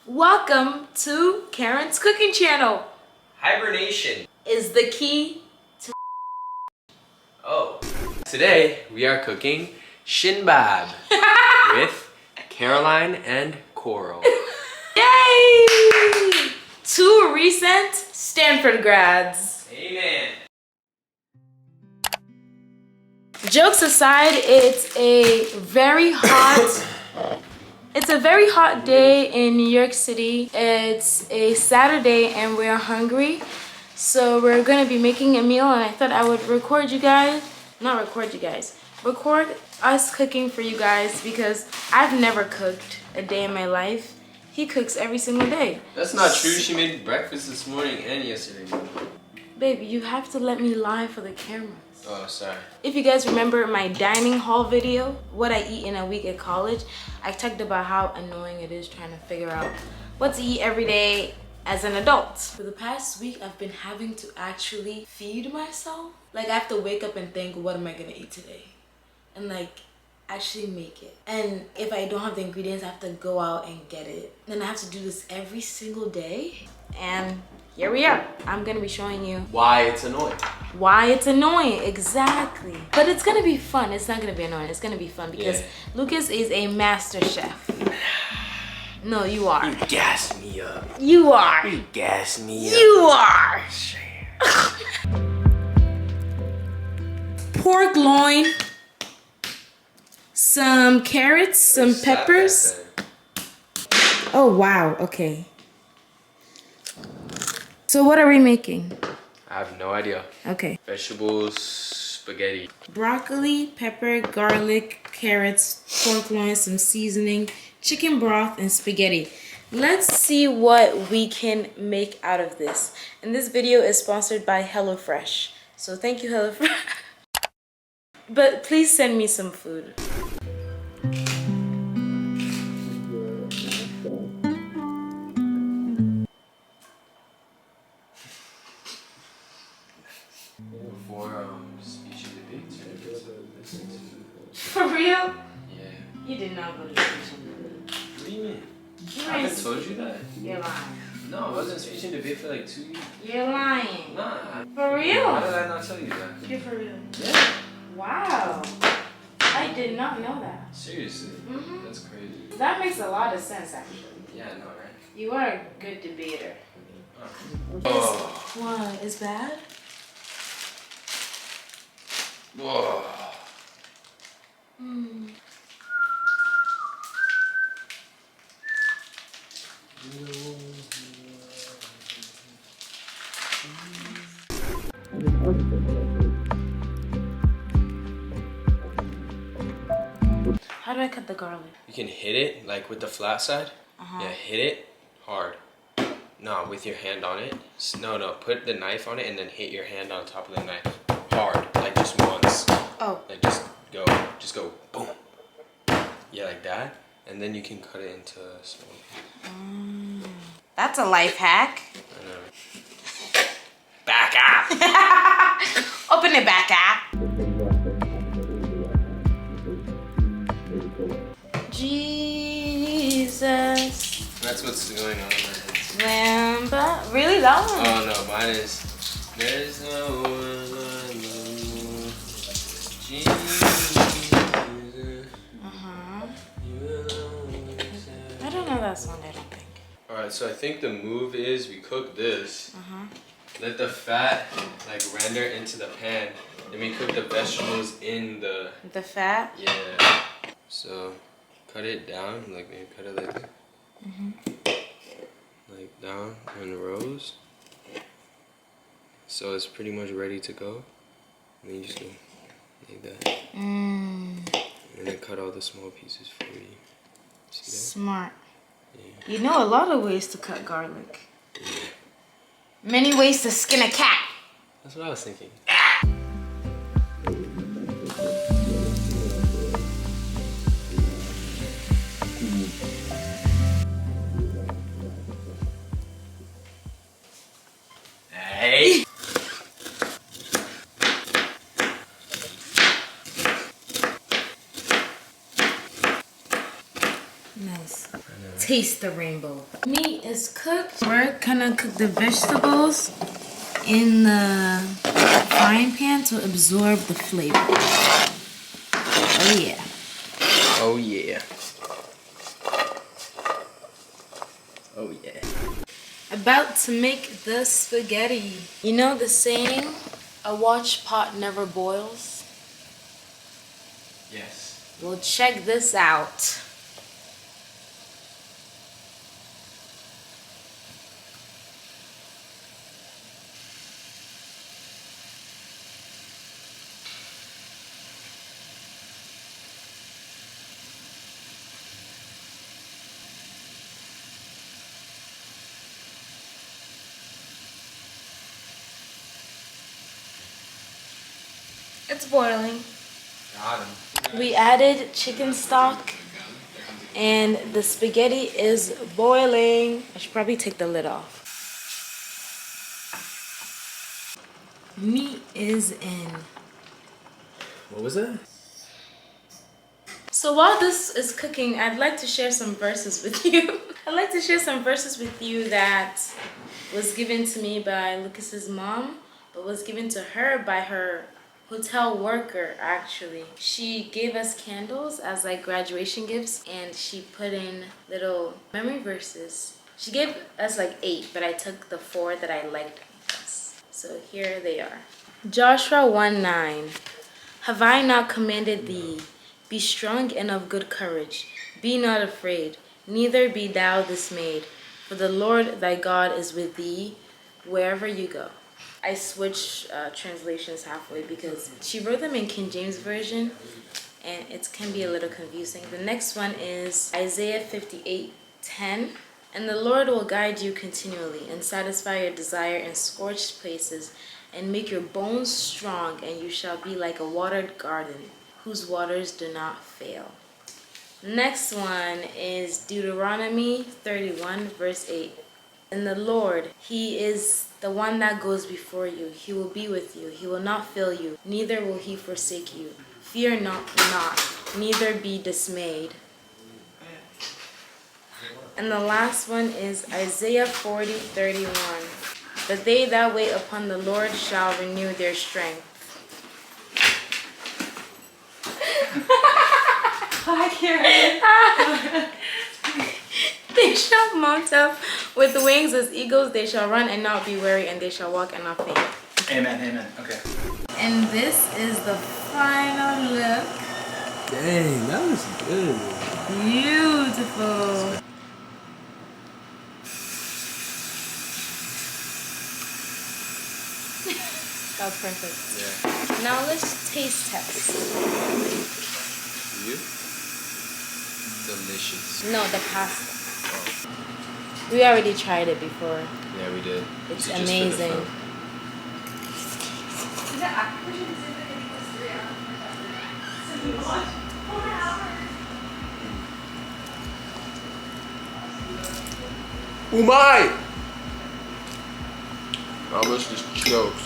Welcome to Karen's cooking channel. Hibernation Is the key to Today we are cooking shinbab with Caroline and Coral. Yay! Two recent Stanford grads. Amen. Jokes aside, it's a very hot day in New York City. It's a Saturday and we're hungry. So we're gonna be making a meal, and I thought I would record us cooking for you guys because I've never cooked a day in my life. He cooks every single day. That's not true. She made breakfast this morning and yesterday. Baby, you have to let me lie for the cameras. Oh, sorry. If you guys remember my dining hall video, what I eat in a week at college, I talked about how annoying it is trying to figure out what to eat every day as an adult. For the past week, I've been having to actually feed myself. Like, I have to wake up and think, what am I gonna eat today? And like, actually make it. And if I don't have the ingredients, I have to go out and get it. Then I have to do this every single day. And here we are. I'm gonna be showing you Why it's annoying. why it's annoying, exactly. But it's gonna be fun. It's not gonna be annoying. It's gonna be fun because Lucas is a master chef. No, you are. You gas me up. You are. You gas me up. You are. Pork loin, some carrots, some peppers. Oh wow, okay. So what are we making? I have no idea. Okay. Vegetables, spaghetti. Broccoli, pepper, garlic, carrots, pork loin, some seasoning, chicken broth, and spaghetti. Let's see what we can make out of this. And this video is sponsored by HelloFresh. So thank you, HelloFresh. But please send me some food. Before speech and debates, For real? Yeah. You did not go to speech and debate. What do you mean? You I haven't told you that. You're lying. No, I wasn't speech and debate for like 2 years. You're lying. Nah. For real? Why did I not tell you that? You're for real. Yeah. Wow. I did not know that. Seriously. Mhm. That's crazy. That makes a lot of sense, actually. Yeah, I know, right? You are a good debater. Oh. What? Is bad? Whoa. Hmm. How do I cut the garlic? You can hit it like with the flat side. Yeah, hit it hard. No, with your hand on it. No, put the knife on it and then hit your hand on top of the knife. Hard, like just once. Oh. Like just go boom. Yeah, like that. And then you can cut it into small pieces. That's a life hack. I know. Back up! Open it back up. Jesus. That's what's going on in my head. Lamba. Really, that one? Oh no, mine is. There's no one I know. Jesus. I don't know that song, I don't think. Alright, so I think the move is we cook this. Let the fat like render into the pan. Then we cook the vegetables in the fat? Yeah. So cut it down, like maybe cut it like that. Like down in rows. So it's pretty much ready to go. And then you just go like that. And then cut all the small pieces for you. See that? Smart. Yeah. You know a lot of ways to cut garlic. Yeah. Many ways to skin a cat. That's what I was thinking. Hey! Nice. taste the rainbow. Meat is cooked. We're gonna cook the vegetables in the frying pan to absorb the flavor. Oh yeah. Oh yeah. Oh yeah. About to make the spaghetti. You know the saying, a watch pot never boils? Yes. Well, check this out. It's boiling. Got him. We added chicken stock and the spaghetti is boiling. I should probably take the lid off. Meat is in. What was that? So while this is cooking, I'd like to share some verses with you. I'd like to share some verses with you that was given to me by Lucas's mom, but was given to her by her hotel worker actually. She gave us candles as like graduation gifts and she put in little memory verses. She gave us like 8, but I took the 4 that I liked best. So here they are. Joshua 1:9. Have I not commanded thee? Be strong and of good courage. Be not afraid, neither be thou dismayed. For the Lord thy God is with thee wherever you go. I switched translations halfway because she wrote them in King James Version and it can be a little confusing. The next one is Isaiah 58:10. And the Lord will guide you continually and satisfy your desire in scorched places and make your bones strong, and you shall be like a watered garden whose waters do not fail. Next one is Deuteronomy 31 verse 8. And the Lord, he is the one that goes before you. He will be with you. He will not fail you, neither will he forsake you. Fear not, neither be dismayed. And the last one is Isaiah 40:31. But they that wait upon the Lord shall renew their strength. I can't. They shall mount up with wings as eagles. They shall run and not be weary, and they shall walk and not faint. Amen, amen. Okay. And this is the final look. Dang, that was good. Beautiful. That was perfect. Yeah. Now let's taste test. You? Delicious. No, the pasta. We already tried it before. Yeah, we did. It's You just amazing. finished them. Umai! I almost just choked.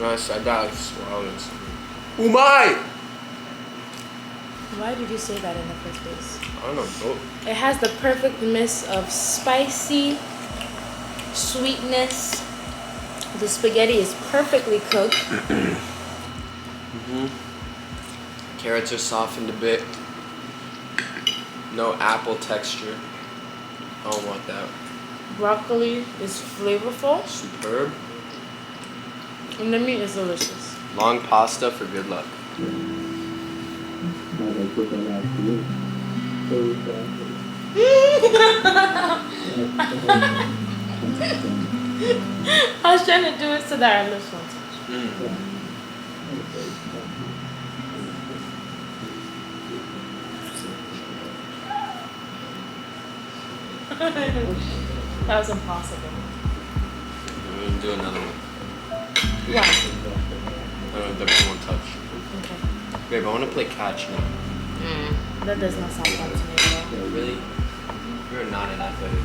Nice, I got swallowing something. Umai! Why did you say that in the first place? I don't know. It has the perfect mix of spicy, sweetness. The spaghetti is perfectly cooked. Carrots are softened a bit. No apple texture. I don't want that. Broccoli is flavorful. Superb. And the meat is delicious. Long pasta for good luck. I was trying to do it so that our lips won't touch. That was impossible. I'm gonna do another one. Why? The one touch. Okay. Babe, I want to play catch now. That does not sound fun to me at all. Really? You're not an athletic.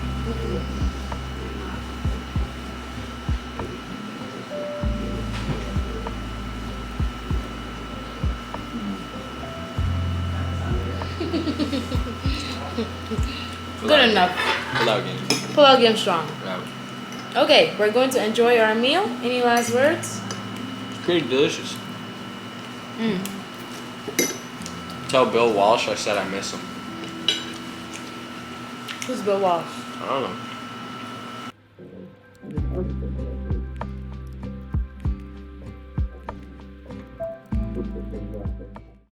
Good enough. Pull-out game. Pull-out game strong. Yeah. Okay, we're going to enjoy our meal. Any last words? Pretty delicious. Mm. Tell Bill Walsh I said I miss him. Who's Bill Walsh? I don't know.